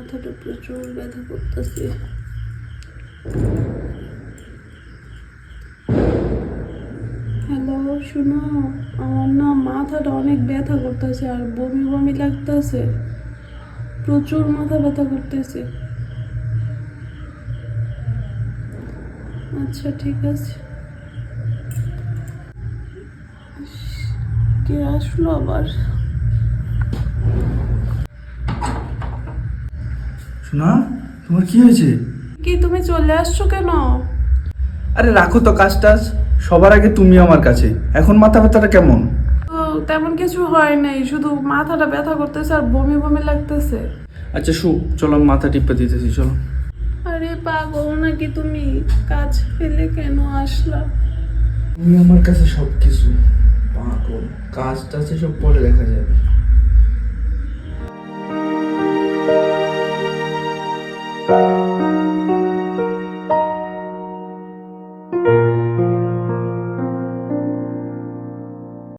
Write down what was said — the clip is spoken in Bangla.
মাথাটা প্রচুর ব্যথা করতেছে। হ্যালো, শুনো, আমার না মাথাটা অনেক ব্যথা করতেছে আর বমি বমি লাগতেছে, প্রচুর মাথা ব্যথা করতেছে। আচ্ছা ঠিক আছে। কে আসলো আবার? শোনা, তোমার কি হয়েছে? কি তুমি চলে আসছো কেন? আরে রাখো তো কাজ টাজ, সবার আগে তুমি আমার কাছে। এখন মাথা ব্যথাটা কেমন? তো তেমন কিছু হয় নাই, শুধু মাথাটা ব্যথা করতেছে আর বমি বমি লাগতেছে। আচ্ছা চলো আমি মাথা টিপে দিতেছি, চলো। আরে পাগল নাকি তুমি? কাজ ফেলে কেন আসলা? তুমি আমার কাছে সব কিছু। পাগল, কাজ টাজ সব পরে দেখা যাবে।